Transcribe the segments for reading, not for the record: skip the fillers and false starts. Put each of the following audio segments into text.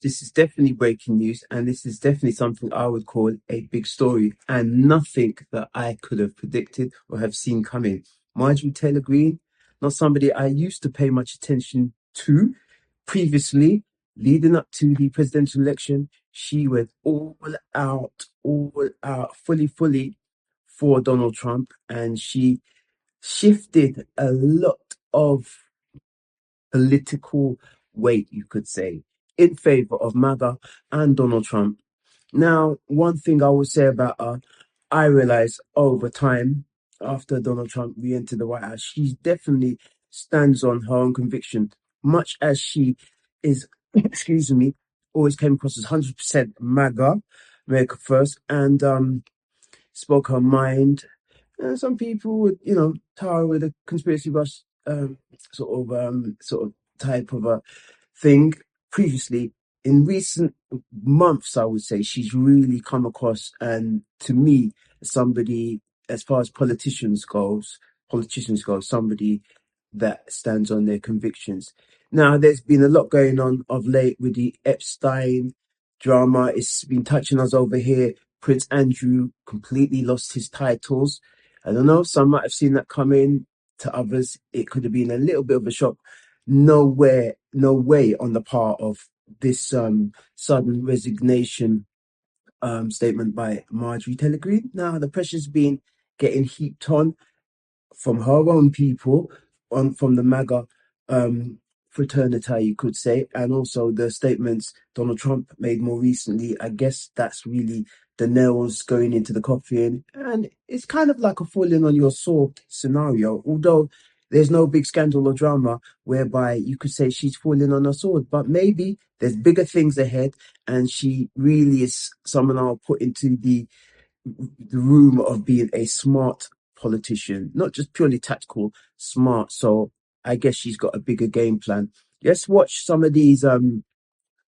this is definitely breaking news, and this is definitely something I would call a big story, and nothing that I could have predicted or have seen coming. Marjorie Taylor Greene, not somebody I used to pay much attention to previously, leading up to the presidential election. She went all out, fully for Donald Trump, and she shifted a lot of political weight, you could say, in favor of MAGA and Donald Trump. Now, one thing I would say about her, I realized over time, after Donald Trump re-entered the White House, she definitely stands on her own conviction, much as she is, excuse me, always came across as 100% MAGA, America First, and spoke her mind. And some people would, tar her with a conspiracy brush, sort of type of a thing. Previously, in recent months, I would say she's really come across, and to me, somebody, as far as politicians go, somebody that stands on their convictions. Now, there's been a lot going on of late with the Epstein drama. It's been touching us over here. Prince Andrew completely lost his titles. I don't know, some might have seen that coming. To others, it could have been a little bit of a shock. No way on the part of this sudden resignation statement by Marjorie Taylor Greene. Now, the pressure's been getting heaped on from her own people, from the MAGA fraternity, you could say, and also the statements Donald Trump made more recently. I guess that's really the nails going into the coffin, and it's kind of like a falling on your sword scenario, although there's no big scandal or drama whereby you could say she's falling on her sword, but maybe there's bigger things ahead, and she really is someone I'll put into the room of being a smart politician, not just purely tactical, smart. So I guess she's got a bigger game plan. Let's watch some of these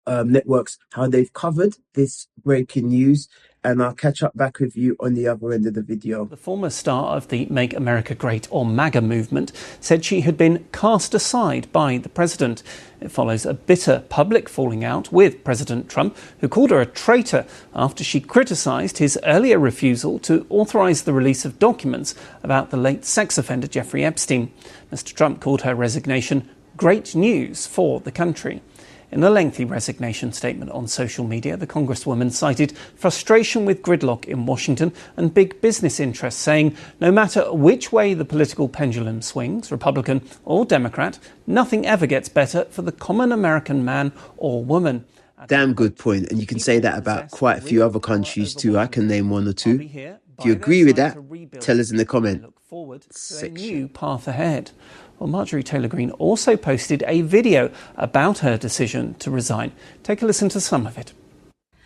networks, how they've covered this breaking news, and I'll catch up back with you on the other end of the video. The former star of the Make America Great or MAGA movement said she had been cast aside by the president. It follows a bitter public falling out with President Trump, who called her a traitor after she criticised his earlier refusal to authorise the release of documents about the late sex offender Jeffrey Epstein. Mr. Trump called her resignation great news for the country. In a lengthy resignation statement on social media, the Congresswoman cited frustration with gridlock in Washington and big business interests, saying no matter which way the political pendulum swings, Republican or Democrat, nothing ever gets better for the common American man or woman. Damn good point. And you can say that about quite a few other countries too. I can name one or two. If you agree with that, tell us in the comment section. A new path ahead. Well, Marjorie Taylor Greene also posted a video about her decision to resign. Take a listen to some of it.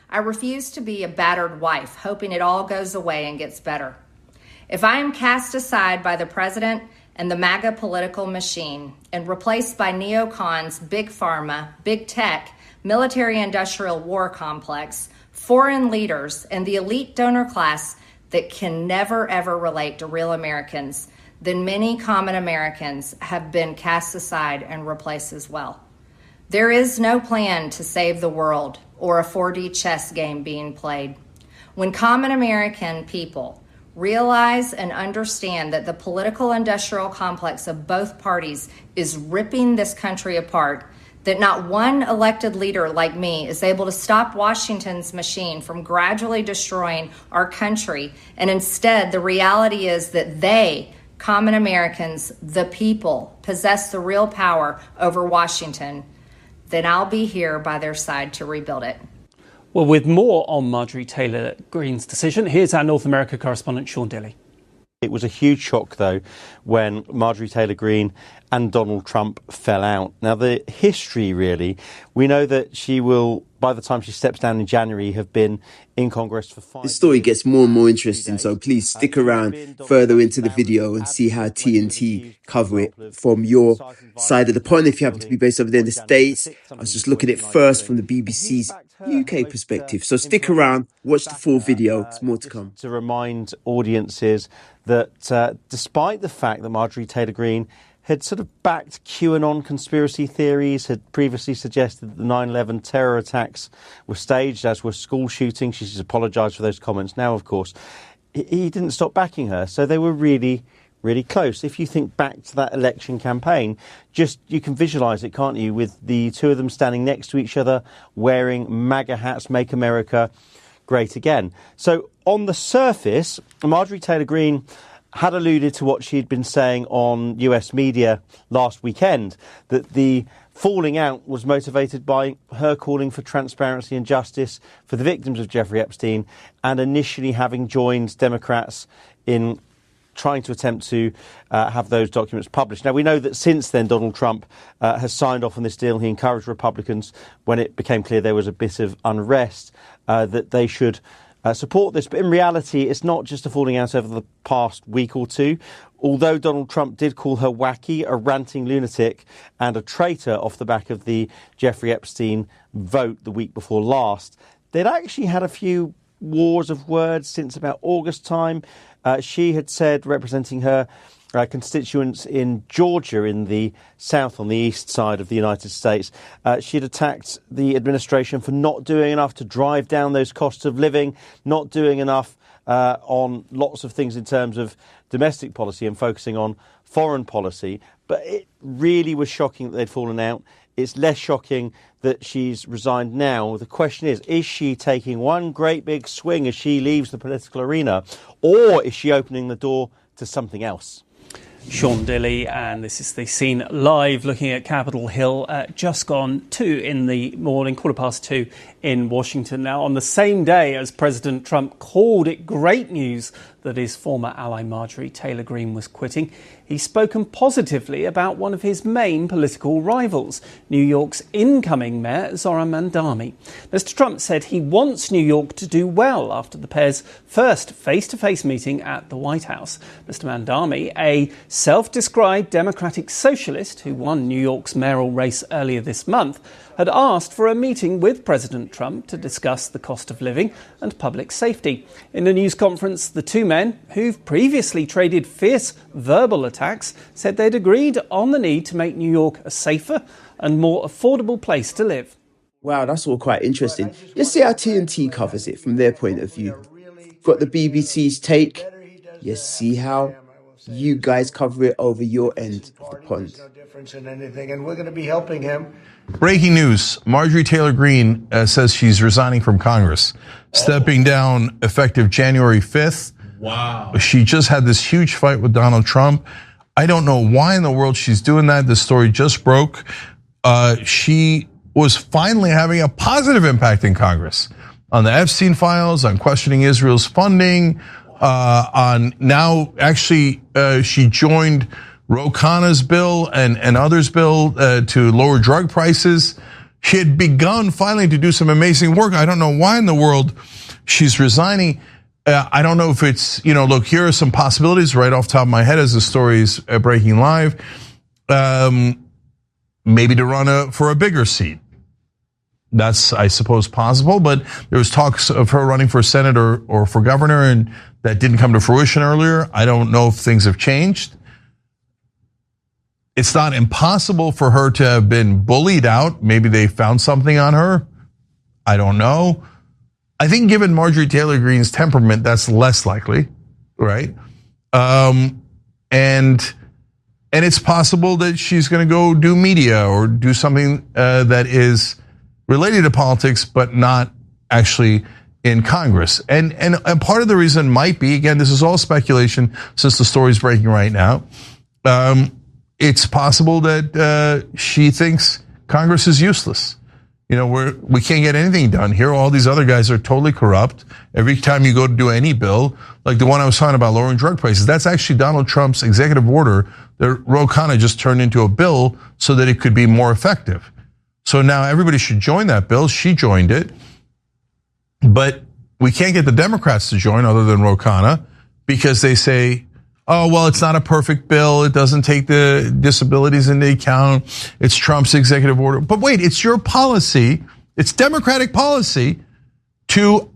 I refuse to be a battered wife, hoping it all goes away and gets better. If I am cast aside by the president and the MAGA political machine and replaced by neocons, big pharma, big tech, military-industrial war complex, foreign leaders, and the elite donor class that can never, ever relate to real Americans, then many common Americans have been cast aside and replaced as well. There is no plan to save the world or a 4D chess game being played. When common American people realize and understand that the political industrial complex of both parties is ripping this country apart, that not one elected leader like me is able to stop Washington's machine from gradually destroying our country, and instead the reality is that they, common Americans, the people, possess the real power over Washington, then I'll be here by their side to rebuild it. Well, with more on Marjorie Taylor Greene's decision, here's our North America correspondent, Sean Dilley. It was a huge shock, though, when Marjorie Taylor Greene and Donald Trump fell out. Now, the history, really, we know that she will, by the time she steps down in January, have been in Congress for 5 years. The story gets more and more interesting, so please stick around further into the video and see how TNT cover it from your side of the pond if you happen to be based over there in the States. I was just looking at it first from the BBC's UK perspective. So stick around, watch the full video, there's more to come. To remind audiences that despite the fact that Marjorie Taylor Greene had sort of backed QAnon conspiracy theories, had previously suggested that the 9/11 terror attacks were staged, as were school shootings. She's apologised for those comments. Now, of course, he didn't stop backing her. So they were really, really close. If you think back to that election campaign, just you can visualise it, can't you, with the two of them standing next to each other, wearing MAGA hats, Make America Great Again. So on the surface, Marjorie Taylor Greene had alluded to what she'd been saying on US media last weekend, that the falling out was motivated by her calling for transparency and justice for the victims of Jeffrey Epstein, and initially having joined Democrats in trying to attempt to have those documents published. Now, we know that since then, Donald Trump has signed off on this deal. He encouraged Republicans, when it became clear there was a bit of unrest, that they should support this. But in reality, it's not just a falling out over the past week or two. Although Donald Trump did call her wacky, a ranting lunatic, and a traitor off the back of the Jeffrey Epstein vote the week before last, they'd actually had a few wars of words since about August time. She had said, representing her constituents in Georgia, in the south, on the east side of the United States, she'd attacked the administration for not doing enough to drive down those costs of living, not doing enough on lots of things in terms of domestic policy and focusing on foreign policy. But it really was shocking that they'd fallen out. It's less shocking that she's resigned now. The question is she taking one great big swing as she leaves the political arena, or is she opening the door to something else? Sean Dilley, and this is the scene live looking at Capitol Hill, just gone 2 in the morning, 2:15 in Washington. Now, on the same day as President Trump called it great news that his former ally Marjorie Taylor Greene was quitting, he's spoken positively about one of his main political rivals, New York's incoming mayor, Zohran Mamdani. Mr. Trump said he wants New York to do well after the pair's first face-to-face meeting at the White House. Mr. Mamdani, a self-described democratic socialist who won New York's mayoral race earlier this month, had asked for a meeting with President Trump to discuss the cost of living and public safety. In a news conference, the two men, who've previously traded fierce verbal attacks, said they'd agreed on the need to make New York a safer and more affordable place to live. Wow, that's all quite interesting. Let's see how TNT covers it from their point of view. Got the BBC's take. You see how you guys cover it over your end of the pond. No difference in anything, and we're going to be helping him. Breaking news. Marjorie Taylor Greene says she's resigning from Congress, stepping down effective January 5th. Wow. She just had this huge fight with Donald Trump. I don't know why in the world she's doing that. The story just broke. She was finally having a positive impact in Congress on the Epstein files, on questioning Israel's funding, on now actually she joined Ro Khanna's bill and others' bill to lower drug prices. She had begun finally to do some amazing work. I don't know why in the world she's resigning. I don't know if it's, look, here are some possibilities right off the top of my head as the story is breaking live. Maybe to run for a bigger seat. That's, I suppose, possible, but there was talks of her running for Senate or for governor, and that didn't come to fruition earlier. I don't know if things have changed. It's not impossible for her to have been bullied out. Maybe they found something on her. I don't know. I think given Marjorie Taylor Greene's temperament, that's less likely, right? And it's possible that she's going to go do media or do something that is related to politics, but not actually in Congress. And part of the reason might be, again, this is all speculation since the story's breaking right now. It's possible that she thinks Congress is useless. We can't get anything done here. All these other guys are totally corrupt. Every time you go to do any bill, like the one I was talking about, lowering drug prices, that's actually Donald Trump's executive order that Ro Khanna just turned into a bill so that it could be more effective. So now everybody should join that bill. She joined it. But we can't get the Democrats to join other than Ro Khanna because they say, oh, well, it's not a perfect bill. It doesn't take the disabilities into account. It's Trump's executive order. But wait, it's your policy. It's Democratic policy to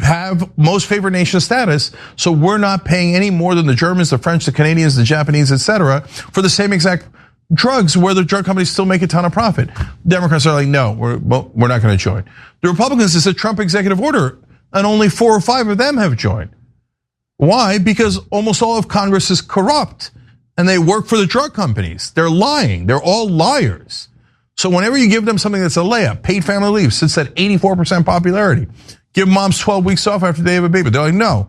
have most favored nation status, so we're not paying any more than the Germans, the French, the Canadians, the Japanese, etc., for the same exact drugs where the drug companies still make a ton of profit. Democrats are like, no, we're not going to join. The Republicans, it's a Trump executive order, and only 4 or 5 of them have joined. Why? Because almost all of Congress is corrupt, and they work for the drug companies. They're lying. They're all liars. So whenever you give them something that's a layup, paid family leave sits at 84% popularity. Give moms 12 weeks off after they have a baby. They're like, no,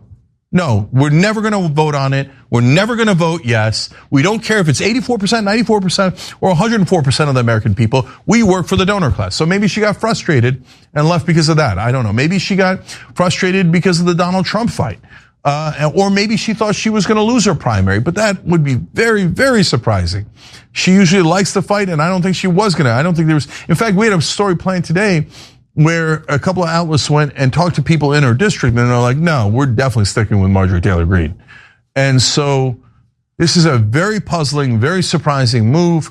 we're never going to vote on it. We're never going to vote yes. We don't care if it's 84%, 94%, or 104% of the American people. We work for the donor class. So maybe she got frustrated and left because of that. I don't know. Maybe she got frustrated because of the Donald Trump fight. Or maybe she thought she was going to lose her primary, but that would be very, very surprising. She usually likes the fight, and I don't think she was going to. I don't think there was. In fact, we had a story planned today where a couple of outlets went and talked to people in her district, and they're like, no, we're definitely sticking with Marjorie Taylor Greene. And so this is a very puzzling, very surprising move.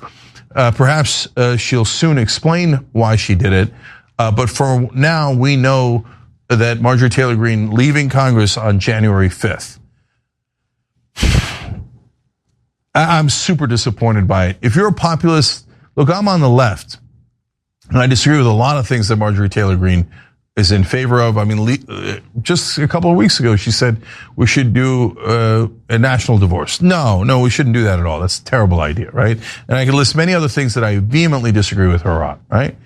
Perhaps she'll soon explain why she did it. But for now, we know that Marjorie Taylor Greene leaving Congress on January 5th. I'm super disappointed by it. If you're a populist, look, I'm on the left, and I disagree with a lot of things that Marjorie Taylor Greene is in favor of. I mean, just a couple of weeks ago, she said we should do a national divorce. No, we shouldn't do that at all. That's a terrible idea, right? And I could list many other things that I vehemently disagree with her on, right?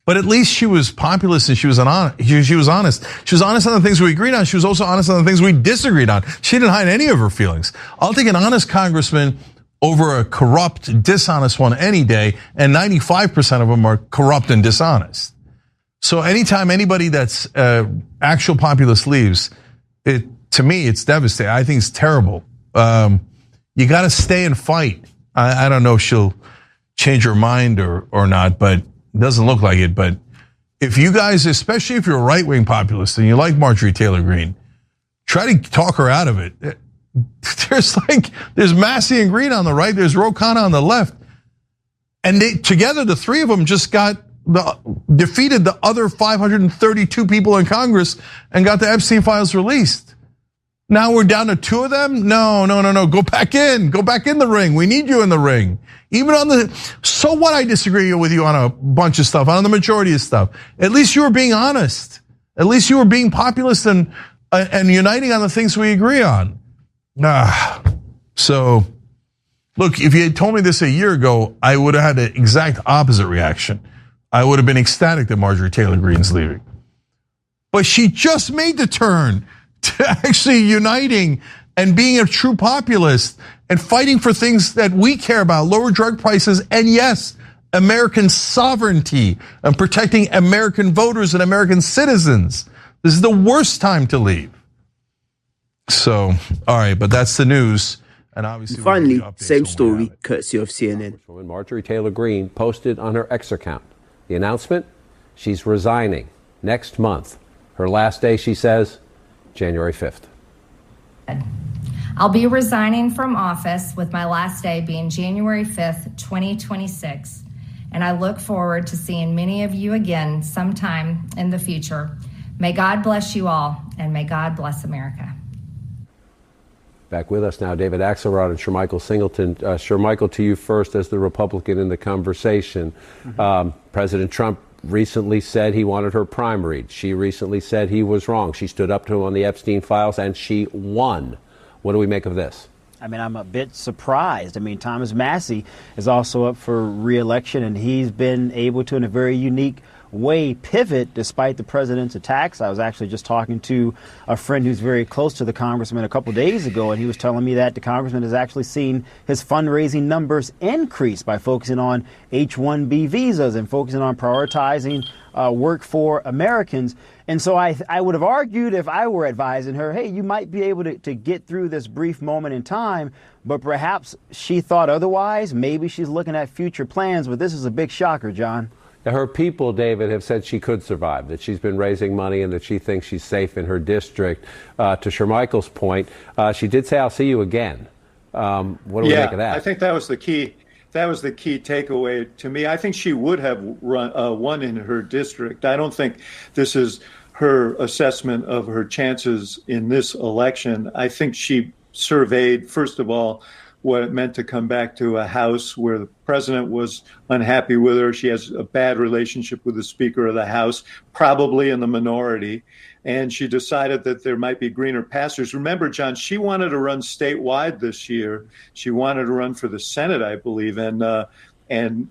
But at least she was populist and she was honest. She was honest. She was honest on the things we agreed on. She was also honest on the things we disagreed on. She didn't hide any of her feelings. I'll take an honest congressman over a corrupt, dishonest one any day, and 95% of them are corrupt and dishonest. So anytime anybody that's actual populist leaves, to me, it's devastating. I think it's terrible. You got to stay and fight. I don't know if she'll change her mind or not, but it doesn't look like it. But if you guys, especially if you're a right-wing populist and you like Marjorie Taylor Greene, try to talk her out of it. There's Massey and Greene on the right, there's Ro Khanna on the left, and together the 3 of them just defeated the other 532 people in Congress and got the Epstein files released. Now we're down to 2 of them? No. Go back in the ring. We need you in the ring. Even on so what, I disagree with you on a bunch of stuff, on the majority of stuff. At least you were being honest. At least you were being populist and uniting on the things we agree on. So look, if you had told me this a year ago, I would have had the exact opposite reaction. I would have been ecstatic that Marjorie Taylor Greene's leaving. But she just made the turn to actually uniting and being a true populist and fighting for things that we care about, lower drug prices, and yes, American sovereignty and protecting American voters and American citizens. This is the worst time to leave. So, all right, but that's the news. And obviously, finally, same story, courtesy of CNN. Marjorie Taylor Greene posted on her X account the announcement: she's resigning next month. Her last day, she says, January 5th. I'll be resigning from office with my last day being January 5th, 2026. And I look forward to seeing many of you again sometime in the future. May God bless you all, and may God bless America. Back with us now, David Axelrod and Shermichael Singleton. Shermichael, to you first as the Republican in the conversation. President Trump recently said he wanted her primaried. She recently said he was wrong. She stood up to him on the Epstein files, and she won. What do we make of this? I mean, I'm a bit surprised. I mean, Thomas Massey is also up for re-election, and he's been able to, in a very unique way, pivot despite the president's attacks. I was actually just talking to a friend who's very close to the congressman a couple days ago, and he was telling me that the congressman has actually seen his fundraising numbers increase by focusing on H-1B visas and focusing on prioritizing work for Americans. And so I would have argued, if I were advising her, hey, you might be able to get through this brief moment in time, but perhaps she thought otherwise. Maybe she's looking at future plans, but this is a big shocker, John. Her people, David, have said she could survive, that she's been raising money and that she thinks she's safe in her district. To Shermichael's point, she did say, I'll see you again. What do we make of that? I think that was the key. That was the key takeaway to me. I think she would have won in her district. I don't think this is her assessment of her chances in this election. I think she surveyed, first of all, what it meant to come back to a House where the president was unhappy with her. She has a bad relationship with the Speaker of the House, probably in the minority. And she decided that there might be greener pastures. Remember, John, she wanted to run statewide this year. She wanted to run for the Senate, I believe. And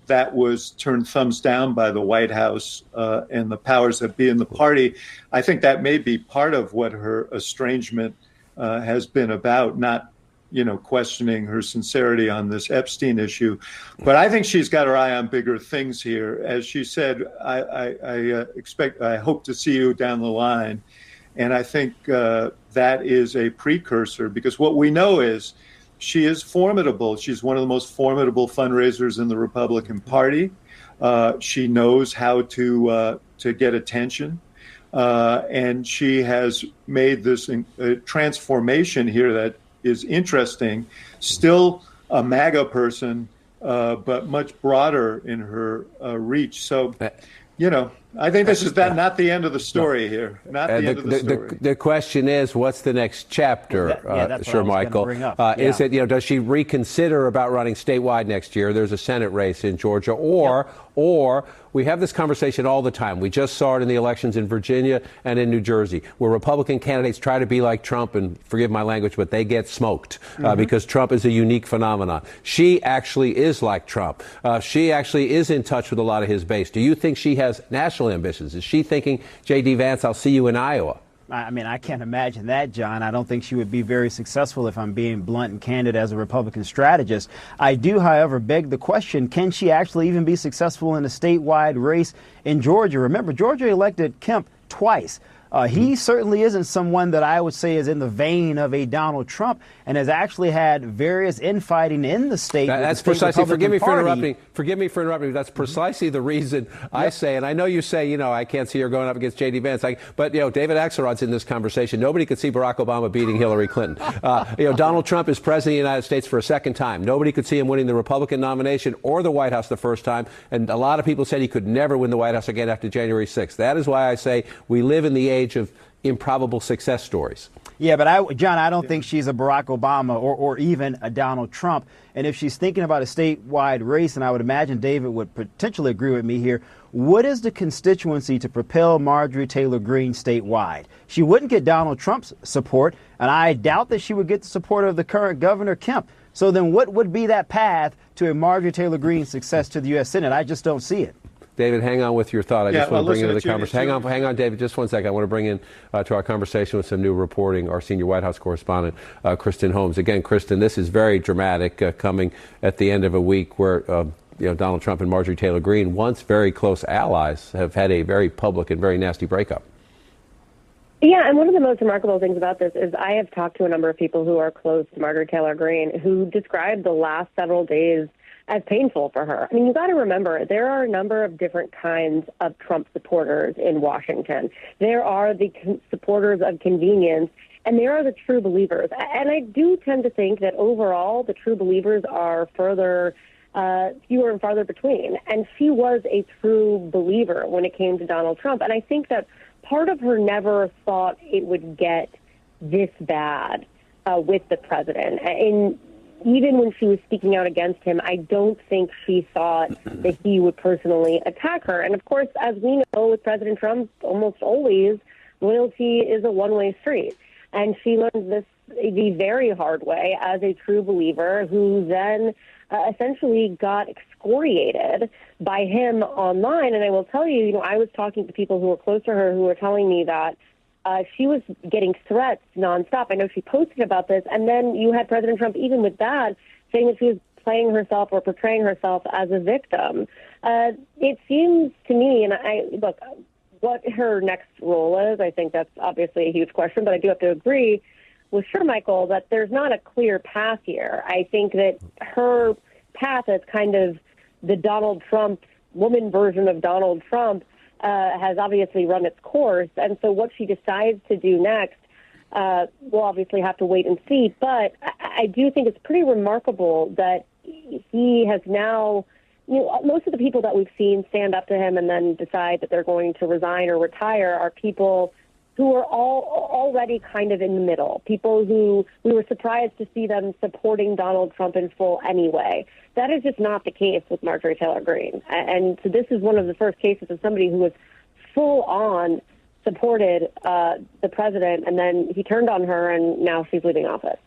that was turned thumbs down by the White House and the powers that be in the party. I think that may be part of what her estrangement has been about, not questioning her sincerity on this Epstein issue. But I think she's got her eye on bigger things here. As she said, I hope to see you down the line. And I think that is a precursor, because what we know is she is formidable. She's one of the most formidable fundraisers in the Republican Party. She knows how to get attention. And she has made this transformation here that is interesting, still a MAGA person, but much broader in her reach. So, I think this is not the end of the story here. Not the end of the story. The question is, what's the next chapter, Sir Michael? Is it, does she reconsider about running statewide next year? There's a Senate race in Georgia, or we have this conversation all the time. We just saw it in the elections in Virginia and in New Jersey, where Republican candidates try to be like Trump, and forgive my language, but they get smoked because Trump is a unique phenomenon. She actually is like Trump. She actually is in touch with a lot of his base. Do you think she has national ambitions? Is she thinking, J.D. Vance, I'll see you in Iowa? I mean, I can't imagine that, John. I don't think she would be very successful, if I'm being blunt and candid, as a Republican strategist. I do, however, beg the question, can she actually even be successful in a statewide race in Georgia? Remember, Georgia elected Kemp twice. He certainly isn't someone that I would say is in the vein of a Donald Trump, and has actually had various infighting in the state. That's precisely. Forgive me for interrupting. Forgive me for interrupting. That's precisely the reason I say, and I know you say, I can't see her going up against J.D. Vance. But David Axelrod's in this conversation. Nobody could see Barack Obama beating Hillary Clinton. Donald Trump is president of the United States for a second time. Nobody could see him winning the Republican nomination or the White House the first time, and a lot of people said he could never win the White House again after January 6th. That is why I say we live in the age of improbable success stories. Yeah, but John, I don't think she's a Barack Obama or even a Donald Trump. And if she's thinking about a statewide race, and I would imagine David would potentially agree with me here, what is the constituency to propel Marjorie Taylor Greene statewide? She wouldn't get Donald Trump's support, and I doubt that she would get the support of the current Governor Kemp. So then what would be that path to a Marjorie Taylor Greene success to the U.S. Senate? I just don't see it. David, hang on with your thought. I just want to bring into the conversation. Hang on, David, just one second. I want to bring in to our conversation with some new reporting our senior White House correspondent, Kristen Holmes. Again, Kristen, this is very dramatic, coming at the end of a week where Donald Trump and Marjorie Taylor Greene, once very close allies, have had a very public and very nasty breakup. Yeah, and one of the most remarkable things about this is I have talked to a number of people who are close to Marjorie Taylor Greene who described the last several days as painful for her. I mean, you got to remember, there are a number of different kinds of Trump supporters in Washington. There are the supporters of convenience, and there are the true believers. And I do tend to think that overall, the true believers are fewer and farther between. And she was a true believer when it came to Donald Trump. And I think that part of her never thought it would get this bad with the president. And even when she was speaking out against him, I don't think she thought that he would personally attack her. And of course, as we know with President Trump, almost always loyalty is a one-way street. And she learned this the very hard way as a true believer, who then essentially got excoriated by him online. And I will tell you, I was talking to people who were close to her who were telling me that she was getting threats nonstop. I know she posted about this. And then you had President Trump, even with that, saying that she was playing herself or portraying herself as a victim. It seems to me, and look, what her next role is, I think that's obviously a huge question, but I do have to agree with Michael, that there's not a clear path here. I think that her path is kind of the Donald Trump, woman version of Donald Trump, has obviously run its course. And so what she decides to do next, we'll obviously have to wait and see. But I do think it's pretty remarkable that he has now, most of the people that we've seen stand up to him and then decide that they're going to resign or retire are people who are already kind of in the middle, people who we were surprised to see them supporting Donald Trump in full anyway. That is just not the case with Marjorie Taylor Greene. And so this is one of the first cases of somebody who was full on supported the president, and then he turned on her, and now she's leaving office.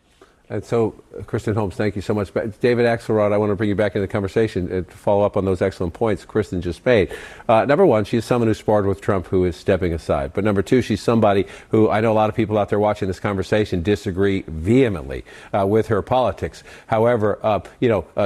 And so, Kristen Holmes, thank you so much. David Axelrod, I want to bring you back into the conversation to follow up on those excellent points Kristen just made. Number one, she's someone who sparred with Trump who is stepping aside. But number two, she's somebody who I know a lot of people out there watching this conversation disagree vehemently with her politics. However,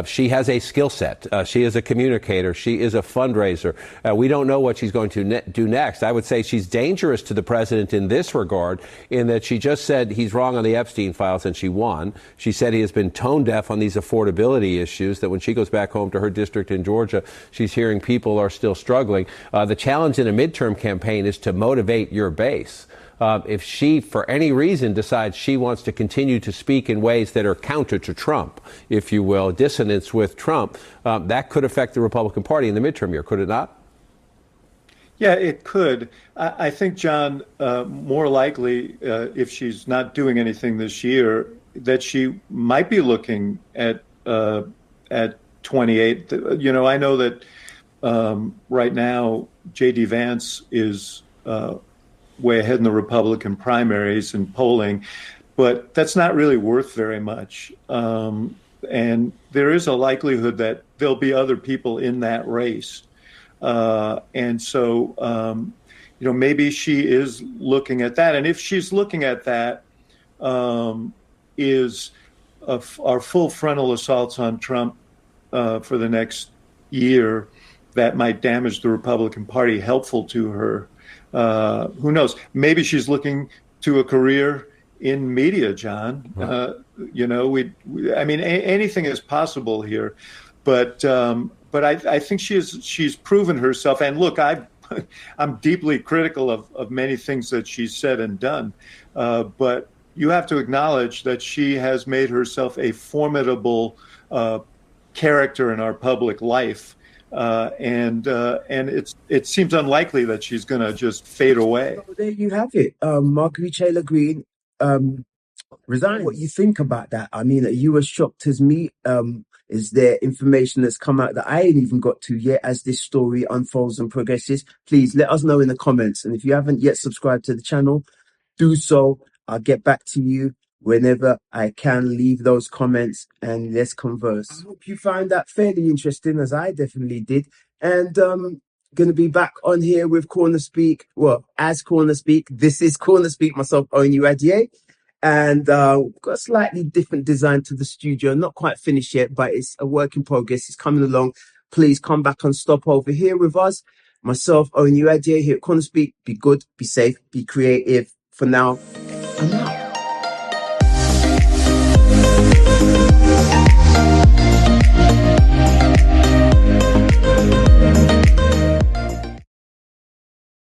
she has a skill set. She is a communicator. She is a fundraiser. We don't know what she's going to do next. I would say she's dangerous to the president in this regard, in that she just said he's wrong on the Epstein files and she won. She said he has been tone deaf on these affordability issues, that when she goes back home to her district in Georgia, she's hearing people are still struggling. The challenge in a midterm campaign is to motivate your base. If she, for any reason, decides she wants to continue to speak in ways that are counter to Trump, if you will, dissonance with Trump, that could affect the Republican Party in the midterm year, could it not? Yeah, it could. I think, John, more likely, if she's not doing anything this year, that she might be looking at 28. I know that right now J.D. Vance is way ahead in the Republican primaries and polling, but that's not really worth very much. And there is a likelihood that there'll be other people in that race. And so, maybe she is looking at that. And if she's looking at that, is our full frontal assaults on Trump for the next year that might damage the Republican Party helpful to her? Who knows? Maybe she's looking to a career in media, John. Right. Anything is possible here, but I think she's proven herself. And look, I'm deeply critical of many things that she's said and done, but you have to acknowledge that she has made herself a formidable character in our public life, and it seems unlikely that she's going to just fade away. Well, there you have it, Marjorie Taylor Greene. Resigned. What you think about that? I mean, are you as shocked as me? Is there information that's come out that I ain't even got to yet as this story unfolds and progresses? Please let us know in the comments. And if you haven't yet subscribed to the channel, do so. I'll get back to you whenever I can. Leave those comments and let's converse. I hope you found that fairly interesting, as I definitely did. And going to be back on here with CornerSpeak. Well, as CornerSpeak. This is CornerSpeak, myself, Onyu Adier. And got a slightly different design to the studio. Not quite finished yet, but it's a work in progress. It's coming along. Please come back and stop over here with us. Myself, Onyu Adier, here at CornerSpeak. Be good, be safe, be creative. For now, I'm out.